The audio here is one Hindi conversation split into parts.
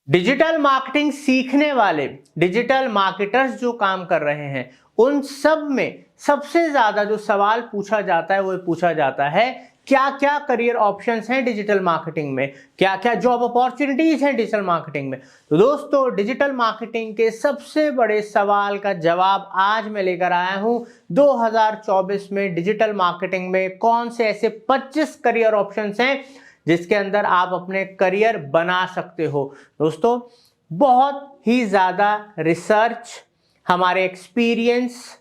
डिजिटल मार्केटिंग सीखने वाले डिजिटल मार्केटर्स जो काम कर रहे हैं उन सब में सबसे ज्यादा जो सवाल पूछा जाता है वो पूछा जाता है क्या क्या करियर ऑप्शंस हैं डिजिटल मार्केटिंग में, क्या क्या जॉब अपॉर्चुनिटीज हैं डिजिटल मार्केटिंग में। तो दोस्तों डिजिटल मार्केटिंग के सबसे बड़े सवाल का जवाब आज मैं लेकर आया हूं। 2024 में डिजिटल मार्केटिंग में कौन से ऐसे 25 करियर ऑप्शंस हैं जिसके अंदर आप अपने करियर बना सकते हो। दोस्तों बहुत ही ज्यादा रिसर्च, हमारे एक्सपीरियंस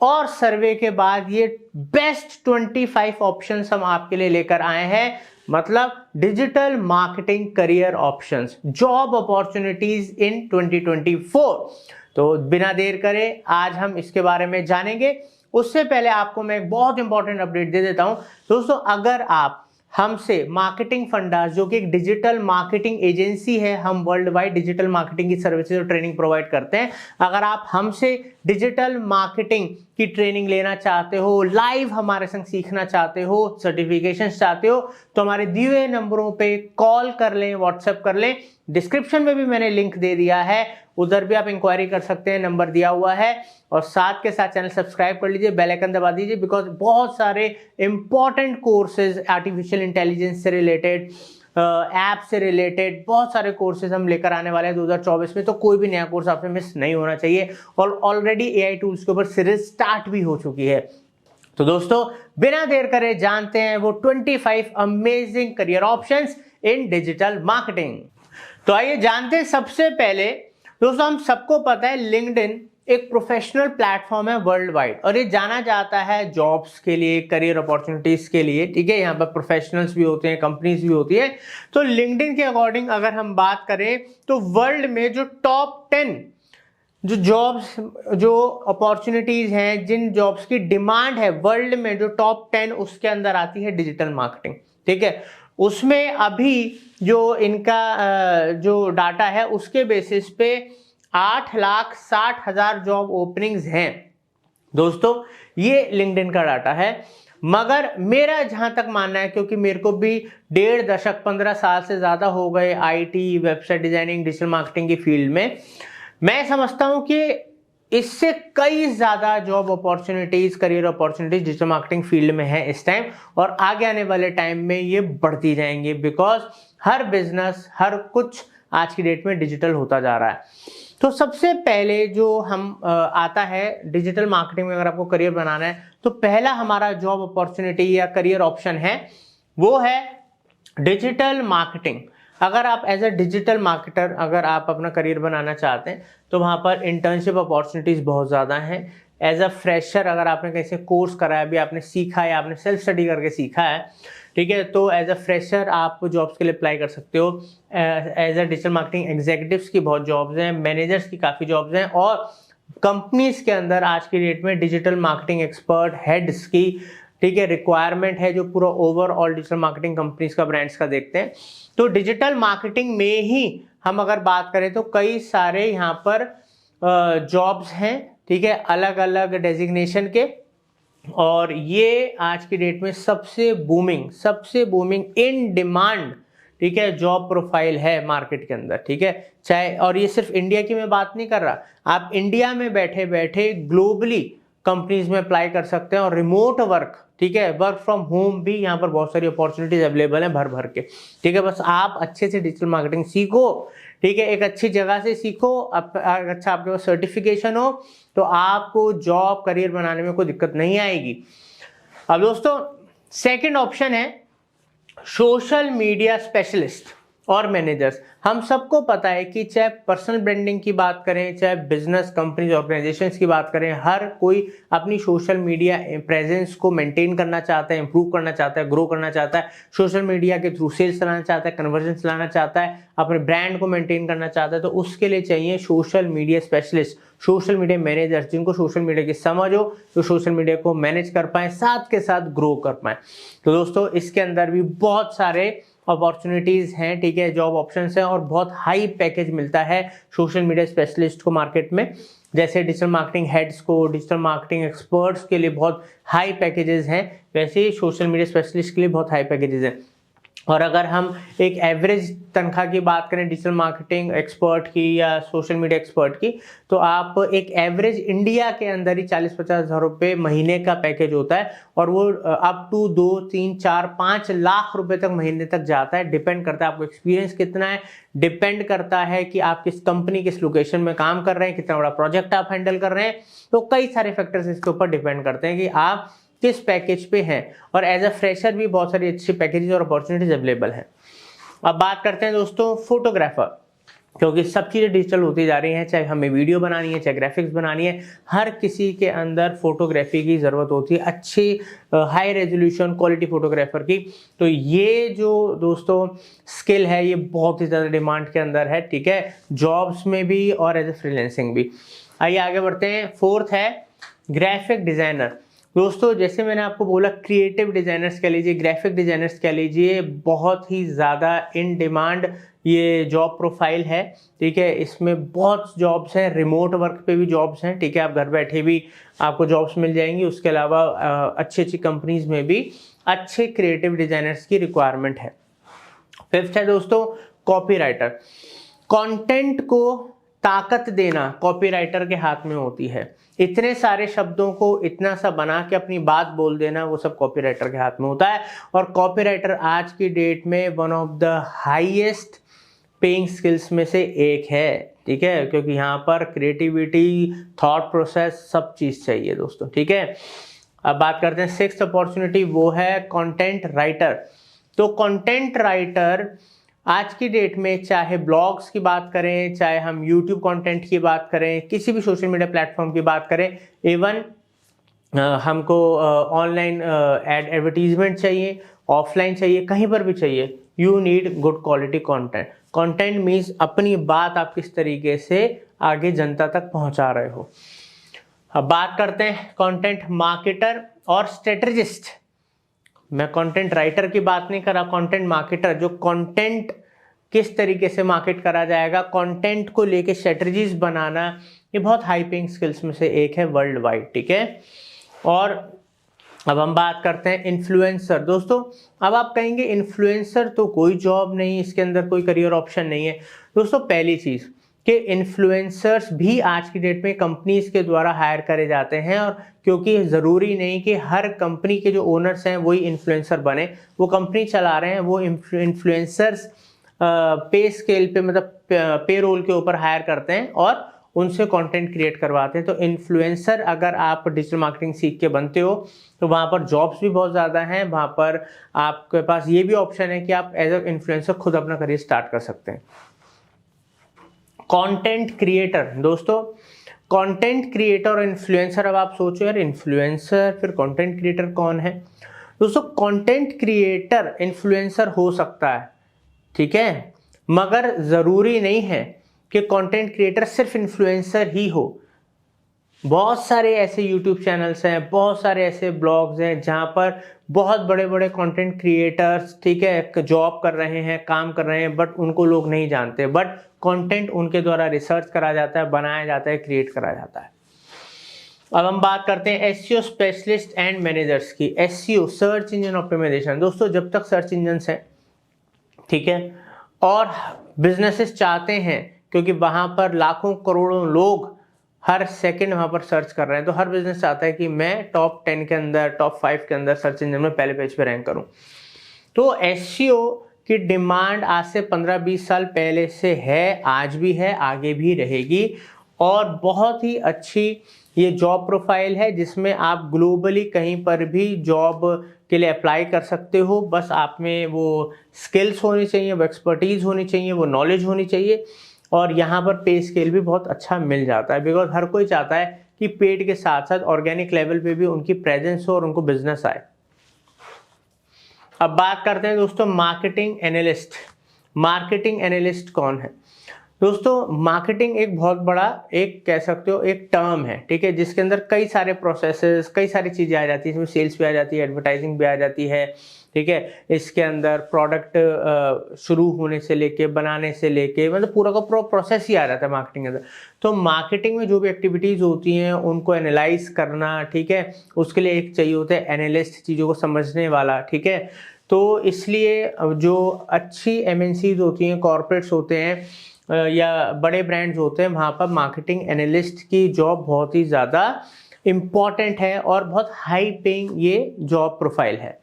और सर्वे के बाद ये बेस्ट 25 ऑप्शंस हम आपके लिए लेकर आए हैं। मतलब digital marketing career options, job opportunities in 2024। तो बिना देर करे आज हम इसके बारे में जानेंगे। उससे पहले आपको मैं एक बहुत इंपॉर्टेंट अपडेट दे देता हूं। दोस्तों अगर आप हमसे मार्केटिंग फंडास, जो कि एक डिजिटल मार्केटिंग एजेंसी है, हम वर्ल्ड वाइड डिजिटल मार्केटिंग की सर्विसेज और ट्रेनिंग प्रोवाइड करते हैं। अगर आप हमसे डिजिटल मार्केटिंग की ट्रेनिंग लेना चाहते हो, लाइव हमारे संग सीखना चाहते हो, सर्टिफिकेशन चाहते हो, तो हमारे दिए हुए नंबरों पे कॉल कर लें, व्हाट्सएप कर लें। डिस्क्रिप्शन में भी मैंने लिंक दे दिया है, उधर भी आप इंक्वायरी कर सकते हैं, नंबर दिया हुआ है। और साथ के साथ चैनल सब्सक्राइब कर लीजिए, बेल आइकन दबा दीजिए, बिकॉज बहुत सारे इंपॉर्टेंट कोर्सेज आर्टिफिशियल इंटेलिजेंस से रिलेटेड, ऐप से रिलेटेड बहुत सारे कोर्सेज हम लेकर आने वाले हैं 2024 में। तो कोई भी नया कोर्स आपसे मिस नहीं होना चाहिए। और ऑलरेडी एआई टूल्स के ऊपर सीरीज स्टार्ट भी हो चुकी है। तो दोस्तों बिना देर करे जानते हैं वो 25 अमेजिंग करियर ऑप्शंस इन डिजिटल मार्केटिंग। तो आइए जानते हैं। सबसे पहले दोस्तों हम सबको पता है लिंक्डइन एक प्रोफेशनल प्लेटफॉर्म है वर्ल्ड वाइड, और ये जाना जाता है जॉब्स के लिए, करियर अपॉर्चुनिटीज के लिए। ठीक है, यहाँ पर प्रोफेशनल्स भी होते हैं, कंपनीज भी होती है। तो लिंक्डइन के अकॉर्डिंग अगर हम बात करें तो वर्ल्ड में जो टॉप 10 जो जॉब्स, जो अपॉर्चुनिटीज हैं, जिन जॉब्स की डिमांड है वर्ल्ड में, जो टॉप 10 उसके अंदर आती है डिजिटल मार्केटिंग। ठीक है, उसमें अभी जो इनका जो डाटा है उसके बेसिस पे 8,60,000 जॉब ओपनिंग्स हैं। दोस्तों ये लिंक्डइन का डाटा है। मगर मेरा जहां तक मानना है, क्योंकि मेरे को भी 1.5 दशक 15 साल से ज्यादा हो गए IT, website designing, digital marketing की फील्ड में, मैं समझता हूं कि इससे कई ज्यादा job opportunities, career opportunities digital marketing field में है इस टाइम, और आगे आने वाले टाइम में ये बढ़ती जाएंगी। बिकॉज हर बिजनेस, हर कुछ आज की डेट में डिजिटल होता जा रहा है। तो सबसे पहले जो हम आता है डिजिटल मार्केटिंग में, अगर आपको करियर बनाना है तो पहला हमारा जॉब अपॉर्चुनिटी या करियर ऑप्शन है वो है डिजिटल मार्केटिंग। अगर आप एज अ डिजिटल मार्केटर अगर आप अपना करियर बनाना चाहते हैं तो वहाँ पर इंटर्नशिप अपॉर्चुनिटीज़ बहुत ज़्यादा हैं। एज अ फ्रेशर अगर आपने कैसे कोर्स करा है, अभी आपने सीखा है, आपने सेल्फ स्टडी करके सीखा है, ठीक है, तो एज अ फ्रेशर आप जॉब्स के लिए अप्लाई कर सकते हो। As a digital marketing executives की बहुत जॉब्स हैं, मैनेजर्स की काफ़ी जॉब्स हैं, और कंपनीज के अंदर आज की डेट में डिजिटल मार्केटिंग एक्सपर्ट, हेड्स की, ठीक है, रिक्वायरमेंट है, जो पूरा ओवरऑल डिजिटल मार्केटिंग कंपनीज का, ब्रांड्स का देखते हैं। तो डिजिटल मार्केटिंग में ही हम अगर बात करें तो कई सारे यहाँ पर जॉब्स हैं, ठीक है, अलग अलग डेजिग्नेशन के, और ये आज की डेट में सबसे बूमिंग इन डिमांड, ठीक है, जॉब प्रोफाइल है मार्केट के अंदर। ठीक है, चाहे, और ये सिर्फ इंडिया की मैं बात नहीं कर रहा, आप इंडिया में बैठे बैठे ग्लोबली कंपनीज में अप्लाई कर सकते हैं। और रिमोट वर्क, ठीक है, वर्क फ्रॉम होम भी यहाँ पर बहुत सारी अपॉर्चुनिटीज अवेलेबल हैं भर भर के। ठीक है, बस आप अच्छे से डिजिटल मार्केटिंग सीखो, ठीक है, एक अच्छी जगह से सीखो, अच्छा आपके पास सर्टिफिकेशन हो, तो आपको जॉब, करियर बनाने में कोई दिक्कत नहीं आएगी। अब दोस्तों सेकंड ऑप्शन है सोशल मीडिया स्पेशलिस्ट और मैनेजर्स। हम सबको पता है कि चाहे पर्सनल ब्रांडिंग की बात करें, चाहे बिजनेस, कंपनीज, ऑर्गेनाइजेशंस की बात करें, हर कोई अपनी सोशल मीडिया प्रेजेंस को मेंटेन करना चाहता है, इंप्रूव करना चाहता है, ग्रो करना चाहता है, सोशल मीडिया के थ्रू सेल्स चलाना चाहता है, कन्वर्जन चलाना चाहता है, अपने ब्रांड को मेंटेन करना चाहता है। तो उसके लिए चाहिए social media specialist, social media managers, जिनको सोशल मीडिया की समझ हो, जो सोशल मीडिया को मैनेज कर पाए, साथ के साथ ग्रो कर पाए। तो दोस्तों इसके अंदर भी बहुत सारे अपॉर्चुनिटीज हैं, ठीक है, जॉब ऑप्शंस हैं, और बहुत हाई पैकेज मिलता है सोशल मीडिया स्पेशलिस्ट को मार्केट में। जैसे डिजिटल मार्केटिंग हेड्स को, डिजिटल मार्केटिंग एक्सपर्ट्स के लिए बहुत हाई पैकेजेस हैं, वैसे ही सोशल मीडिया स्पेशलिस्ट के लिए बहुत हाई पैकेजेस हैं। और अगर हम एक एवरेज तनख्वाह की बात करें डिजिटल मार्केटिंग एक्सपर्ट की या सोशल मीडिया एक्सपर्ट की, तो आप एक एवरेज इंडिया के अंदर ही 40-50 हज़ार रुपये महीने का पैकेज होता है, और वो अप टू 2, 3, 4, 5 लाख रुपए तक महीने तक जाता है। डिपेंड करता है आपको एक्सपीरियंस कितना है, डिपेंड करता है कि आप किस कंपनी किस लोकेशन में काम कर रहे हैं, कितना बड़ा प्रोजेक्ट आप हैंडल कर रहे हैं। तो कई सारे फैक्टर्स इसके ऊपर डिपेंड करते हैं कि आप किस पैकेज पे हैं। और एज अ फ्रेशर भी बहुत सारी अच्छी पैकेजेस और अपॉर्चुनिटीज अवेलेबल हैं। अब बात करते हैं दोस्तों फोटोग्राफर, क्योंकि सब चीज़ें डिजिटल होती जा रही हैं, चाहे हमें वीडियो बनानी है, चाहे ग्राफिक्स बनानी है, हर किसी के अंदर फोटोग्राफी की ज़रूरत होती है, अच्छी हाई रेजोल्यूशन क्वालिटी फोटोग्राफर की। तो ये जो दोस्तों स्किल है ये बहुत ही ज़्यादा डिमांड के अंदर है, ठीक है, जॉब्स में भी और एज ए फ्रीलांसिंग भी। आइए आगे बढ़ते हैं। फोर्थ है ग्राफिक डिज़ाइनर। दोस्तों जैसे मैंने आपको बोला, क्रिएटिव डिज़ाइनर्स कह लीजिए, ग्राफिक डिज़ाइनर्स कह लीजिए, बहुत ही ज़्यादा इन डिमांड ये जॉब प्रोफाइल है, ठीक है। इसमें बहुत जॉब्स हैं, रिमोट वर्क पे भी जॉब्स हैं, ठीक है, आप घर बैठे भी आपको जॉब्स मिल जाएंगी। उसके अलावा अच्छी अच्छी कंपनीज में भी अच्छे क्रिएटिव डिज़ाइनर्स की रिक्वायरमेंट है। फिफ्थ है दोस्तों कॉपीराइटर। कंटेंट को ताकत देना कॉपीराइटर के हाथ में होती है। इतने सारे शब्दों को इतना सा बना के अपनी बात बोल देना, वो सब कॉपीराइटर के हाथ में होता है। और कॉपीराइटर आज की डेट में one of the highest paying skills में से एक है, ठीक है, क्योंकि यहाँ पर क्रिएटिविटी, थॉट प्रोसेस, सब चीज़ चाहिए दोस्तों, ठीक है। अब बात करते हैं सिक्स्थ अपॉर्चुनिटी, वो है कंटेंट राइटर। तो कंटेंट राइटर आज की डेट में, चाहे ब्लॉग्स की बात करें, चाहे हम यूट्यूब कंटेंट की बात करें, किसी भी सोशल मीडिया प्लेटफॉर्म की बात करें, इवन हमको ऑनलाइन एडवर्टीजमेंट चाहिए, ऑफलाइन चाहिए, कहीं पर भी चाहिए, you need good quality content. Content means अपनी बात आप किस तरीके से आगे जनता तक पहुंचा रहे हो। अब बात करते हैं कंटेंट मार्केटर और स्ट्रेटेजिस्ट। मैं कंटेंट राइटर की बात नहीं कर रहा, कंटेंट मार्केटर, जो कंटेंट किस तरीके से मार्केट करा जाएगा, कंटेंट को लेके स्ट्रेटजीज बनाना, ये बहुत हाई पेइंग स्किल्स में से एक है वर्ल्ड वाइड, ठीक है। और अब हम बात करते हैं इन्फ्लुएंसर। दोस्तों अब आप कहेंगे इन्फ्लुएंसर तो कोई जॉब नहीं, इसके अंदर कोई करियर ऑप्शन नहीं है। दोस्तों पहली चीज़ कि इन्फ्लुएंसर्स भी आज की डेट में कंपनीज के द्वारा हायर करे जाते हैं, और क्योंकि ज़रूरी नहीं कि हर कंपनी के जो ओनर्स हैं वही इन्फ्लुएंसर बने, वो कंपनी चला रहे हैं, वो इन्फ्लुएंसर्स पे स्केल पे, मतलब पे रोल के ऊपर हायर करते हैं और उनसे कंटेंट क्रिएट करवाते हैं। तो इन्फ्लुएंसर अगर आप डिजिटल मार्केटिंग सीख के बनते हो तो वहाँ पर जॉब्स भी बहुत ज़्यादा हैं, वहाँ पर आपके पास ये भी ऑप्शन है कि आप एज अ इन्फ्लुएंसर खुद अपना करियर स्टार्ट कर सकते हैं। कंटेंट क्रिएटर, दोस्तों कंटेंट क्रिएटर और इन्फ्लुएंसर, अब आप सोचो यार इन्फ्लुएंसर फिर कंटेंट क्रिएटर कौन है। दोस्तों कंटेंट क्रिएटर इन्फ्लुएंसर हो सकता है, ठीक है, मगर ज़रूरी नहीं है कि कंटेंट क्रिएटर सिर्फ इन्फ्लुएंसर ही हो। बहुत सारे ऐसे यूट्यूब चैनल्स हैं, बहुत सारे ऐसे ब्लॉग्स हैं जहाँ पर बहुत बड़े बड़े कंटेंट क्रिएटर्स, ठीक है, जॉब कर रहे हैं, काम कर रहे हैं, बट उनको लोग नहीं जानते, बट कंटेंट उनके द्वारा रिसर्च करा जाता है, बनाया जाता है, क्रिएट करा जाता है। अब हम बात करते हैं एसईओ स्पेशलिस्ट एंड मैनेजर्स की। SEO search engine optimization. दोस्तों जब तक सर्च इंजन्स हैं, ठीक है, और बिजनेसेस चाहते हैं, क्योंकि वहाँ पर लाखों करोड़ों लोग हर सेकंड वहाँ पर सर्च कर रहे हैं, तो हर बिजनेस चाहता है कि मैं टॉप 10 के अंदर, टॉप 5 के अंदर सर्च इंजन में पहले पेज पे रैंक करूँ। तो एसईओ की डिमांड आज से 15-20 साल पहले से है, आज भी है, आगे भी रहेगी, और बहुत ही अच्छी ये जॉब प्रोफाइल है जिसमें आप ग्लोबली कहीं पर भी जॉब के लिए अप्लाई कर सकते हो। बस आप में वो स्किल्स होनी चाहिए, वो एक्सपर्टीज़ होनी चाहिए, वो नॉलेज होनी चाहिए, और यहाँ पर पे स्केल भी बहुत अच्छा मिल जाता है, बिकॉज हर कोई चाहता है कि पेड के साथ साथ ऑर्गेनिक लेवल पे भी उनकी प्रेजेंस हो और उनको बिजनेस आए। अब बात करते हैं दोस्तों मार्केटिंग एनालिस्ट। मार्केटिंग एनालिस्ट कौन है? दोस्तों मार्केटिंग एक बहुत बड़ा, एक कह सकते हो एक टर्म है, ठीक है, जिसके अंदर कई सारे प्रोसेसेस, कई सारी चीज़ें आ जाती है। इसमें सेल्स भी आ जाती है, एडवर्टाइजिंग भी आ जाती है, ठीक है। इसके अंदर प्रोडक्ट शुरू होने से लेके, बनाने से लेके, मतलब पूरा का पूरा प्रोसेस ही आ जाता है मार्केटिंग के अंदर। तो मार्केटिंग में जो भी एक्टिविटीज़ होती हैं उनको एनालाइज करना, ठीक है, उसके लिए एक चाहिए होता है एनालिस्ट, चीज़ों को समझने वाला, ठीक है। तो इसलिए जो अच्छी MNCs होती हैं, कॉर्पोरेट्स होते हैं या बड़े ब्रांड्स होते हैं, वहाँ पर मार्केटिंग एनालिस्ट की जॉब बहुत ही ज़्यादा इम्पॉर्टेंट है और बहुत हाई पेइंग ये जॉब प्रोफाइल है।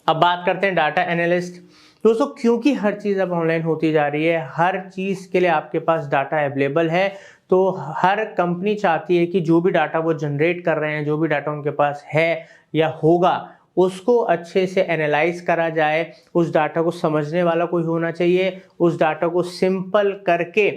अब बात करते हैं डाटा एनालिस्ट। दोस्तों, क्योंकि हर चीज़ अब ऑनलाइन होती जा रही है, हर चीज़ के लिए आपके पास डाटा अवेलेबल है, तो हर कंपनी चाहती है कि जो भी डाटा वो जनरेट कर रहे हैं, जो भी डाटा उनके पास है या होगा, उसको अच्छे से एनालाइज करा जाए। उस डाटा को समझने वाला कोई होना चाहिए, उस डाटा को सिंपल करके,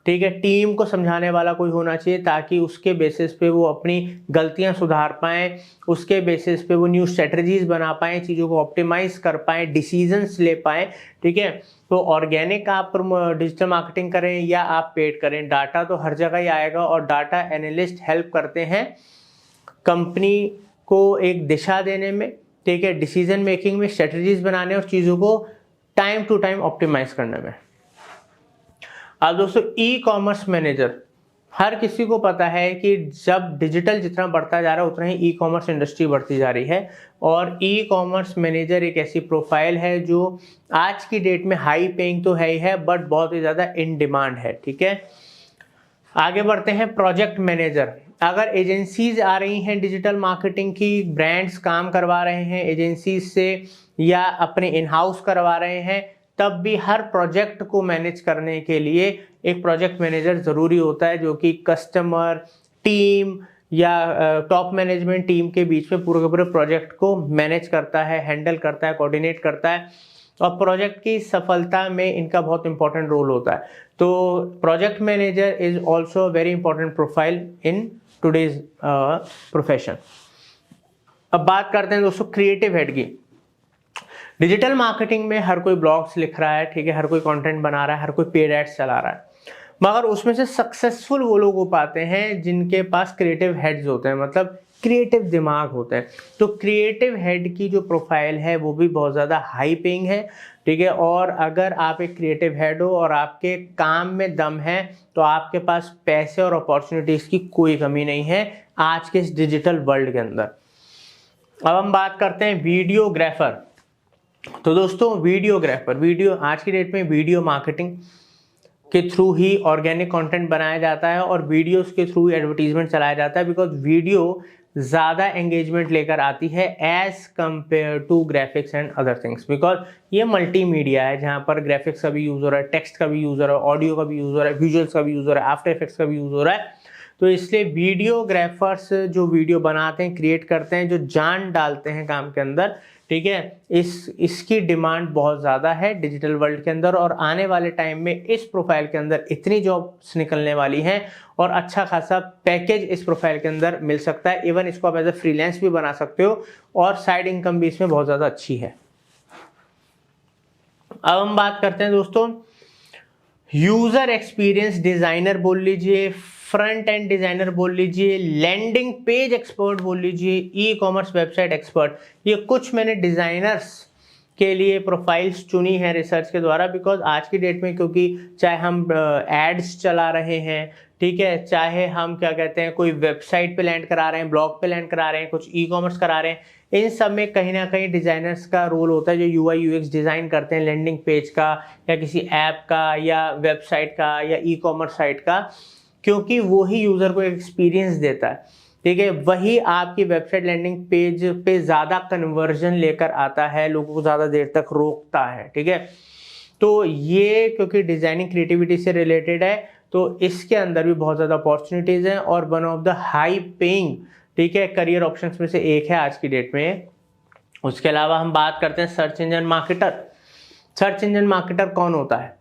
ठीक है, टीम को समझाने वाला कोई होना चाहिए, ताकि उसके बेसिस पे वो अपनी गलतियां सुधार पाएं, उसके बेसिस पे वो न्यू स्ट्रेटजीज बना पाएं, चीज़ों को ऑप्टिमाइज कर पाएं, डिसीजंस ले पाएं। ठीक है, तो ऑर्गेनिक आप डिजिटल मार्केटिंग करें या आप पेड करें, डाटा तो हर जगह ही आएगा और डाटा एनालिस्ट हेल्प करते हैं कंपनी को एक दिशा देने में, ठीक है, डिसीजन मेकिंग में, स्ट्रेटजीज बनाने और चीज़ों को टाइम टू टाइम ऑप्टिमाइज करने में। अब दोस्तों, ई कॉमर्स मैनेजर, हर किसी को पता है कि जब डिजिटल जितना बढ़ता जा रहा है उतना ही ई कॉमर्स इंडस्ट्री बढ़ती जा रही है, और ई कॉमर्स मैनेजर एक ऐसी प्रोफाइल है जो आज की डेट में हाई पेइंग तो है ही है, बट बहुत ही ज़्यादा इन डिमांड है। ठीक है, आगे बढ़ते हैं। प्रोजेक्ट मैनेजर, अगर एजेंसीज आ रही हैं डिजिटल मार्केटिंग की, ब्रांड्स काम करवा रहे हैं एजेंसीज से या अपने इन हाउस करवा रहे हैं, तब भी हर प्रोजेक्ट को मैनेज करने के लिए एक प्रोजेक्ट मैनेजर ज़रूरी होता है, जो कि कस्टमर टीम या टॉप मैनेजमेंट टीम के बीच में पूरे के पूरे प्रोजेक्ट को मैनेज करता है, हैंडल करता है, कोऑर्डिनेट करता है, और प्रोजेक्ट की सफलता में इनका बहुत इंपॉर्टेंट रोल होता है। तो project manager is also very important profile in today's profession. अब बात करते हैं दोस्तों क्रिएटिव हेड की। डिजिटल मार्केटिंग में हर कोई ब्लॉग्स लिख रहा है, ठीक है, हर कोई कंटेंट बना रहा है, हर कोई पेड एड्स चला रहा है, मगर उसमें से सक्सेसफुल वो लोग हो पाते हैं जिनके पास क्रिएटिव हेड्स होते हैं, मतलब क्रिएटिव दिमाग होते हैं। तो क्रिएटिव हेड की जो प्रोफाइल है वो भी बहुत ज़्यादा हाई पेइंग है, ठीक है, और अगर आप एक क्रिएटिव हेड हो और आपके काम में दम है तो आपके पास पैसे और अपॉर्चुनिटीज़ की कोई कमी नहीं है आज के इस डिजिटल वर्ल्ड के अंदर। अब हम बात करते हैं वीडियोग्राफर। तो दोस्तों, वीडियो आज की डेट में वीडियो मार्केटिंग के थ्रू ही ऑर्गेनिक कंटेंट बनाया जाता है और वीडियोस के थ्रू एडवर्टीजमेंट चलाया जाता है, बिकॉज वीडियो ज़्यादा एंगेजमेंट लेकर आती है as compare to graphics and other things, because ये मल्टीमीडिया है जहाँ पर ग्राफिक्स का भी यूज़ हो रहा है, टेक्स्ट का भी यूज़ हो रहा है, ऑडियो का भी यूज़ हो रहा है, विजुअल्स का भी यूज़ हो रहा है, आफ्टर इफेक्ट्स का भी यूज़ हो रहा है। तो इसलिए वीडियोग्राफर्स जो वीडियो बनाते हैं, क्रिएट करते हैं, जो जान डालते हैं काम के अंदर, ठीक है, इसकी डिमांड बहुत ज़्यादा है डिजिटल वर्ल्ड के अंदर, और आने वाले टाइम में इस प्रोफाइल के अंदर इतनी जॉब्स निकलने वाली हैं और अच्छा खासा पैकेज इस प्रोफाइल के अंदर मिल सकता है। इवन इसको आप एज ए फ्रीलांस भी बना सकते हो और साइड इनकम भी इसमें बहुत ज़्यादा अच्छी है। अब हम बात करते हैं दोस्तों यूज़र एक्सपीरियंस डिज़ाइनर बोल लीजिए, फ्रंट एंड डिजाइनर बोल लीजिए, लैंडिंग पेज एक्सपर्ट बोल लीजिए, ई कॉमर्स वेबसाइट एक्सपर्ट। ये कुछ मैंने डिजाइनर्स के लिए प्रोफाइल्स चुनी है रिसर्च के द्वारा, बिकॉज आज की डेट में क्योंकि चाहे हम एड्स चला रहे हैं, ठीक है, चाहे हम क्या कहते हैं कोई वेबसाइट पे लैंड करा रहे हैं, ब्लॉग पे लैंड करा रहे हैं, कुछ ई कॉमर्स करा रहे हैं, इन सब में कहीं ना कहीं डिज़ाइनर्स का रोल होता है, जो यूआई यूएक्स डिज़ाइन करते हैं लैंडिंग पेज का या किसी ऐप का या वेबसाइट का या ई कॉमर्स साइट का, क्योंकि वो ही यूज़र को एक्सपीरियंस देता है, ठीक है, वही आपकी वेबसाइट लैंडिंग पेज पे ज़्यादा कन्वर्जन लेकर आता है, लोगों को ज़्यादा देर तक रोकता है, ठीक है। तो ये क्योंकि डिज़ाइनिंग क्रिएटिविटी से रिलेटेड है, तो इसके अंदर भी बहुत ज़्यादा अपॉर्चुनिटीज़ हैं और one of the high paying, ठीक है, करियर ऑप्शंस में से एक है आज की डेट में। उसके अलावा हम बात करते हैं search engine marketer. Search engine marketer कौन होता है?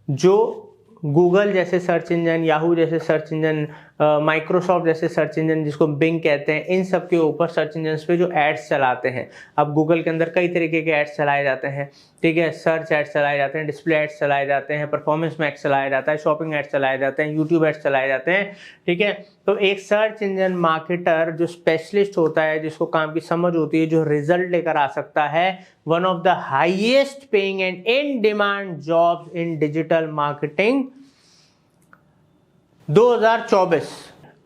जो गूगल जैसे सर्च इंजन, याहू जैसे सर्च इंजन, माइक्रोसॉफ्ट जैसे सर्च इंजन जिसको बिंग कहते हैं, इन सब के ऊपर सर्च इंजन पे जो एड्स चलाते हैं। अब गूगल के अंदर कई तरीके के एड्स चलाए जाते हैं, ठीक है, सर्च एड्स चलाए जाते हैं, डिस्प्ले एड्स चलाए जाते हैं, परफॉर्मेंस मैक्स चलाया जाता है, शॉपिंग एड्स चलाए जाते हैं, यूट्यूब एड्स चलाए जाते हैं, ठीक है। तो एक सर्च इंजन मार्केटर जो स्पेशलिस्ट होता है, जिसको काम की समझ होती है, जो रिजल्ट लेकर आ सकता है, one of the highest paying and in demand jobs in digital marketing 2024।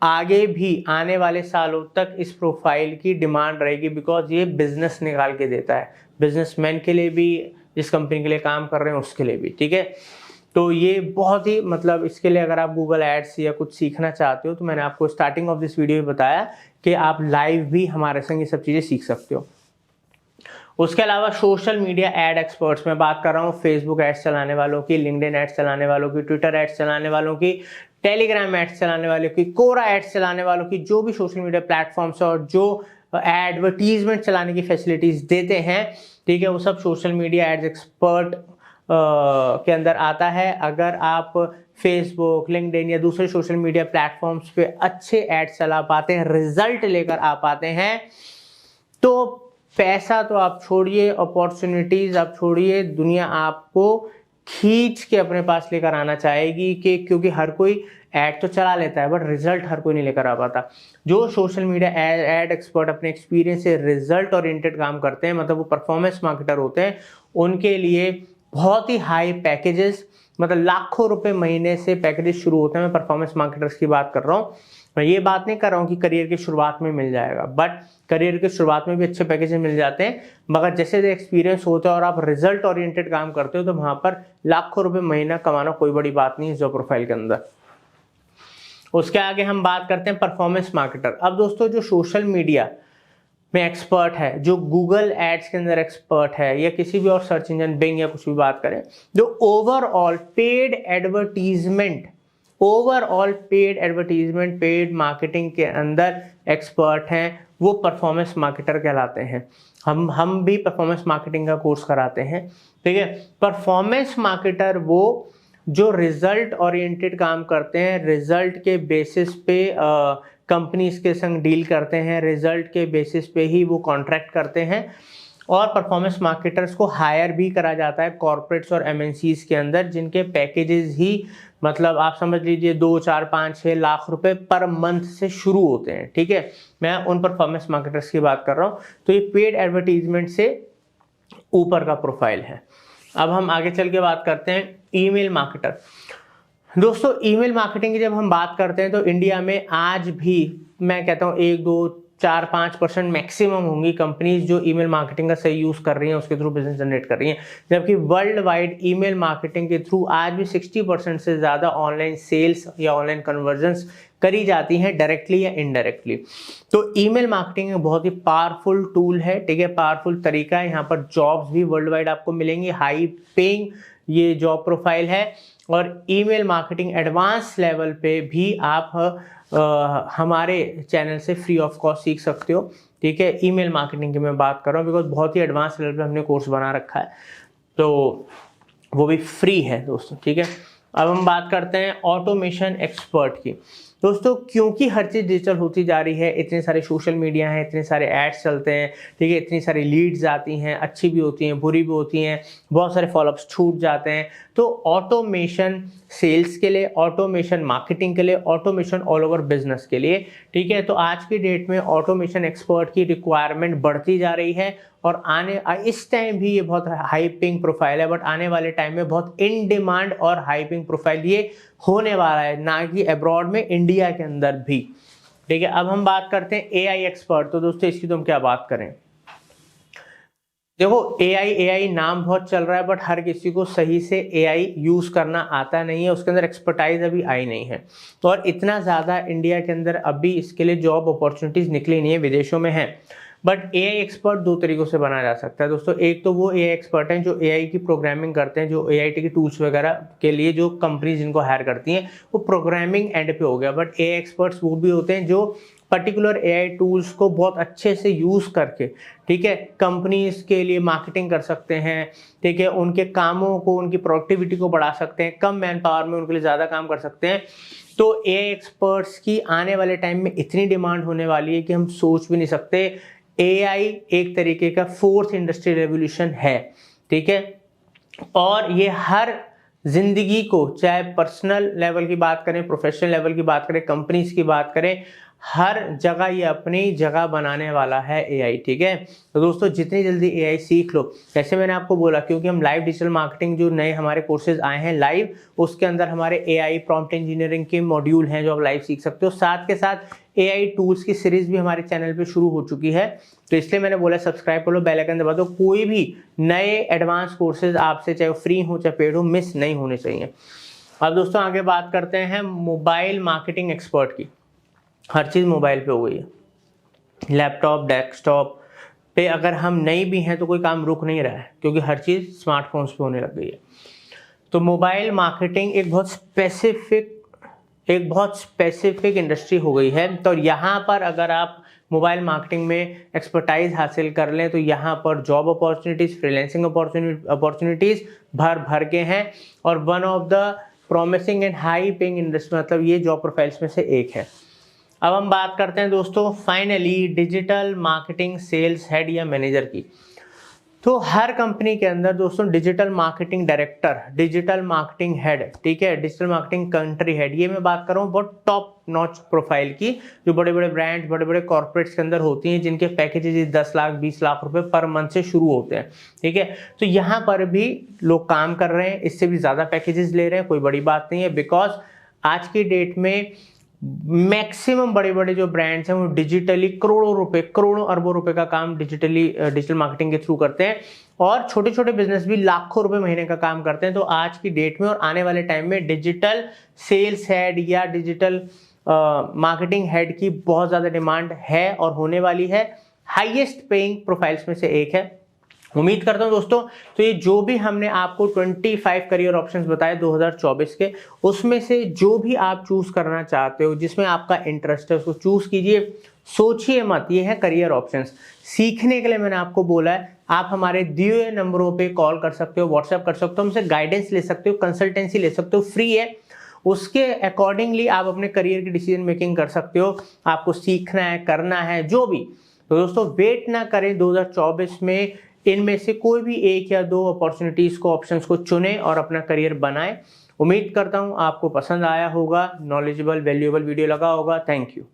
आगे भी आने वाले सालों तक इस प्रोफाइल की डिमांड रहेगी, बिकॉज ये बिजनेस निकाल के देता है, बिजनेसमैन के लिए भी, जिस कंपनी के लिए काम कर रहे हैं उसके लिए भी, ठीक है। तो ये बहुत ही मतलब इसके लिए अगर आप गूगल एड्स या कुछ सीखना चाहते हो तो मैंने आपको स्टार्टिंग ऑफ दिस वीडियो में बताया कि आप लाइव भी हमारे संग ये सब चीज़ें सीख सकते हो। उसके अलावा सोशल मीडिया एड एक्सपर्ट्स में बात कर रहा हूँ, फेसबुक एड्स चलाने वालों की, लिंक्डइन एड्स चलाने वालों की, ट्विटर एड्स चलाने वालों की, टेलीग्राम एड्स चलाने वालों की, कोरा एड्स चलाने वालों की, जो भी सोशल मीडिया प्लेटफॉर्म्स और जो एडवर्टीजमेंट चलाने की फैसिलिटीज देते हैं, ठीक है, वो सब सोशल मीडिया एड्स एक्सपर्ट के अंदर आता है। अगर आप फेसबुक, लिंक्डइन या दूसरे सोशल मीडिया प्लेटफॉर्म्स पे अच्छे एड्स चला पाते हैं, रिजल्ट लेकर आ पाते हैं, तो पैसा तो आप छोड़िए, अपॉर्चुनिटीज आप छोड़िए, दुनिया आपको खींच के अपने पास लेकर आना चाहेगी, कि क्योंकि हर कोई ऐड तो चला लेता है बट रिजल्ट हर कोई नहीं लेकर आ पाता। जो सोशल मीडिया एड एक्सपर्ट अपने एक्सपीरियंस से रिजल्ट ओरिएंटेड काम करते हैं, मतलब वो परफॉर्मेंस मार्केटर होते हैं, उनके लिए बहुत ही हाई पैकेजेस, मतलब लाखों रुपए महीने से पैकेजेस शुरू होते हैं। मैं परफॉर्मेंस मार्केटर्स की बात कर रहा हूँ, मैं ये बात नहीं कर रहा हूँ कि करियर की शुरुआत में मिल जाएगा, बट करियर की शुरुआत में भी अच्छे पैकेजेस मिल जाते हैं, मगर जैसे जैसे एक्सपीरियंस होता है और आप रिजल्ट ओरिएंटेड काम करते हो तो वहां पर लाखों रुपए महीना कमाना कोई बड़ी बात नहीं है जॉब प्रोफाइल के अंदर। उसके आगे हम बात करते हैं परफॉर्मेंस मार्केटर। अब दोस्तों, जो सोशल मीडिया में एक्सपर्ट है, जो गूगल एड्स के अंदर एक्सपर्ट है, या किसी भी और सर्च इंजन, बिंग या कुछ भी बात करें, जो overall paid advertisement, paid marketing के अंदर एक्सपर्ट हैं, वो परफॉर्मेंस मार्केटर कहलाते हैं। हम भी परफॉर्मेंस मार्केटिंग का कोर्स कराते हैं, ठीक है। परफॉर्मेंस मार्केटर वो जो रिजल्ट ओरिएंटेड काम करते हैं, रिजल्ट के बेसिस पे कंपनीज के संग डील करते हैं, रिजल्ट के बेसिस पे ही वो कॉन्ट्रैक्ट करते हैं, और परफॉर्मेंस मार्केटर्स को हायर भी करा जाता है कॉर्पोरेट्स और एमएनसीज के अंदर, जिनके पैकेजेस ही मतलब आप समझ लीजिए 2, 4, 5, 6 लाख रुपए पर मंथ से शुरू होते हैं, ठीक है। मैं उन परफॉर्मेंस मार्केटर्स की बात कर रहा हूँ। तो ये पेड एडवर्टीजमेंट से ऊपर का प्रोफाइल है। अब हम आगे चल के बात करते हैं ईमेल मार्केटर। दोस्तों, ईमेल मार्केटिंग की जब हम बात करते हैं तो इंडिया में आज भी मैं कहता हूँ 1, 2, 4, 5% मैक्सिमम होंगी कंपनीज जो ईमेल मार्केटिंग का सही यूज कर रही हैं, उसके थ्रू बिजनेस जनरेट कर रही हैं, जबकि वर्ल्ड वाइड ईमेल मार्केटिंग के थ्रू आज भी 60% से ज्यादा ऑनलाइन सेल्स या ऑनलाइन कन्वर्जन्स करी जाती हैं, डायरेक्टली या इनडायरेक्टली। तो ईमेल मार्केटिंग एक बहुत ही पावरफुल टूल है, ठीक है, पावरफुल तरीका है। यहाँ पर जॉब्स भी वर्ल्ड वाइड आपको मिलेंगी, हाई पेइंग ये जॉब प्रोफाइल है, और ईमेल मार्केटिंग एडवांस लेवल पे भी आप हमारे चैनल से फ्री ऑफ कॉस्ट सीख सकते हो, ठीक है। ईमेल मार्केटिंग की मैं बात कर रहा हूँ बिकॉज बहुत ही एडवांस लेवल पे हमने कोर्स बना रखा है, तो वो भी फ्री है दोस्तों, ठीक है। अब हम बात करते हैं ऑटोमेशन एक्सपर्ट की। दोस्तों, क्योंकि हर चीज़ डिजिटल होती जा रही है, इतने सारे सोशल मीडिया हैं, इतने सारे एड्स चलते हैं, ठीक है, इतनी सारी लीड्स आती हैं, अच्छी भी होती हैं, बुरी भी होती हैं, बहुत सारे फॉलोअप्स छूट जाते हैं। तो ऑटोमेशन सेल्स के लिए, ऑटोमेशन मार्केटिंग के लिए, ऑटोमेशन ऑल ओवर बिजनेस के लिए, ठीक है, तो आज की डेट में ऑटोमेशन एक्सपर्ट की रिक्वायरमेंट बढ़ती जा रही है, और इस टाइम भी ये बहुत हाई पेइंग प्रोफाइल है, बट आने वाले टाइम में बहुत इन डिमांड और हाई पेइंग प्रोफाइल ये होने वाला है, ना कि अब्रॉड में, इंडिया के अंदर भी, ठीक है। अब हम बात करते हैं एआई एक्सपर्ट। तो दोस्तों, इसकी तो हम क्या बात करें, देखो एआई नाम बहुत चल रहा है, बट हर किसी को सही से एआई यूज करना आता नहीं है, उसके अंदर एक्सपर्टाइज अभी आई नहीं है, तो और इतना ज्यादा इंडिया के अंदर अभी इसके लिए जॉब अपॉर्चुनिटीज निकली नहीं है, विदेशों में है। बट एआई एक्सपर्ट दो तरीकों से बना जा सकता है दोस्तों। एक तो वो एआई एक्सपर्ट हैं जो एआई की प्रोग्रामिंग करते हैं, जो एआईटी की टूल्स वगैरह के लिए जो कंपनीज जिनको हायर करती हैं, वो प्रोग्रामिंग एंड पे हो गया। बट एआई एक्सपर्ट्स वो भी होते हैं जो पर्टिकुलर एआई टूल्स को बहुत अच्छे से यूज करके, ठीक है, कंपनीज के लिए मार्केटिंग कर सकते हैं, ठीक है, उनके कामों को, उनकी प्रोडक्टिविटी को बढ़ा सकते हैं, कम मैन पावर में उनके लिए ज़्यादा काम कर सकते हैं। तो एआई एक्सपर्ट्स की आने वाले टाइम में इतनी डिमांड होने वाली है कि हम सोच भी नहीं सकते। एआई एक तरीके का 4th इंडस्ट्रियल रेवोल्यूशन है, ठीक है, और ये हर जिंदगी को, चाहे पर्सनल लेवल की बात करें, प्रोफेशनल लेवल की बात करें, कंपनीज की बात करें, हर जगह ये अपनी जगह बनाने वाला है AI, ठीक है। तो दोस्तों जितनी जल्दी AI सीख लो, जैसे मैंने आपको बोला, क्योंकि हम लाइव डिजिटल मार्केटिंग जो नए हमारे कोर्सेज आए हैं लाइव, उसके अंदर हमारे AI प्रॉम्प्ट इंजीनियरिंग के मॉड्यूल हैं जो आप लाइव सीख सकते हो। साथ के साथ AI टूल्स की सीरीज भी हमारे चैनल पे शुरू हो चुकी है, तो इसलिए मैंने बोला सब्सक्राइब कर लो, बेल आइकन दबा दो, कोई भी नए एडवांस कोर्सेज आपसे चाहे फ्री हो चाहे पेड हो मिस नहीं होने चाहिए। अब दोस्तों आगे बात करते हैं मोबाइल मार्केटिंग एक्सपर्ट की। हर चीज़ मोबाइल पे हो गई है, लैपटॉप डेस्कटॉप पे अगर हम नहीं भी हैं तो कोई काम रुक नहीं रहा है, क्योंकि हर चीज़ स्मार्टफोन्स पे होने लग गई है। तो मोबाइल मार्केटिंग एक बहुत स्पेसिफिक इंडस्ट्री हो गई है। तो यहाँ पर अगर आप मोबाइल मार्केटिंग में एक्सपर्टाइज हासिल कर लें तो यहाँ पर जॉब अपॉर्चुनिटीज़, फ्रीलांसिंग अपॉर्चुनिटीज़ भर भर के हैं, और one of the promising and high paying industry, मतलब ये जॉब प्रोफाइल्स में से एक है। अब हम बात करते हैं दोस्तों finally digital marketing sales head या मैनेजर की। तो हर कंपनी के अंदर दोस्तों digital marketing director, digital marketing head, ठीक है, डिजिटल मार्केटिंग कंट्री हेड, ये मैं बात कर रहा हूँ बहुत टॉप नॉच प्रोफाइल की, जो बड़े बड़े ब्रांड्स, बड़े बड़े कॉर्पोरेट्स के अंदर होती हैं, जिनके पैकेजेस 10 लाख 20 लाख रुपए पर मंथ से शुरू होते हैं, ठीक है। तो यहाँ पर भी लोग काम कर रहे हैं, इससे भी ज़्यादा पैकेजेस ले रहे हैं, कोई बड़ी बात नहीं है, बिकॉज आज की डेट में मैक्सिमम बड़े बड़े जो ब्रांड्स हैं वो डिजिटली करोड़ों अरबों रुपए का काम डिजिटल मार्केटिंग के थ्रू करते हैं, और छोटे छोटे बिजनेस भी लाखों रुपए महीने का काम करते हैं। तो आज की डेट में और आने वाले टाइम में डिजिटल सेल्स हेड या डिजिटल मार्केटिंग हेड की बहुत ज़्यादा डिमांड है और होने वाली है। हाईएस्ट पेइंग प्रोफाइल्स में से एक है। उम्मीद करता हूं दोस्तों, तो ये जो भी हमने आपको 25 करियर ऑप्शंस बताए 2024 के, उसमें से जो भी आप चूज करना चाहते हो, जिसमें आपका इंटरेस्ट है, उसको चूज कीजिए। सोचिए मत, ये है करियर ऑप्शंस। सीखने के लिए मैंने आपको बोला है, आप हमारे दिए हुए नंबरों पे कॉल कर सकते हो, व्हाट्सएप कर सकते हो, हमसे गाइडेंस ले सकते हो, कंसल्टेंसी ले सकते हो, फ्री है। उसके अकॉर्डिंगली आप अपने करियर की डिसीजन मेकिंग कर सकते हो। आपको सीखना है, करना है, जो भी। तो दोस्तों वेट ना करें, 2024 में इनमें से कोई भी एक या दो अपॉर्चुनिटीज को, ऑप्शंस को चुनें और अपना करियर बनाएं। उम्मीद करता हूं आपको पसंद आया होगा, नॉलेजेबल वैल्यूएबल वीडियो लगा होगा। Thank you.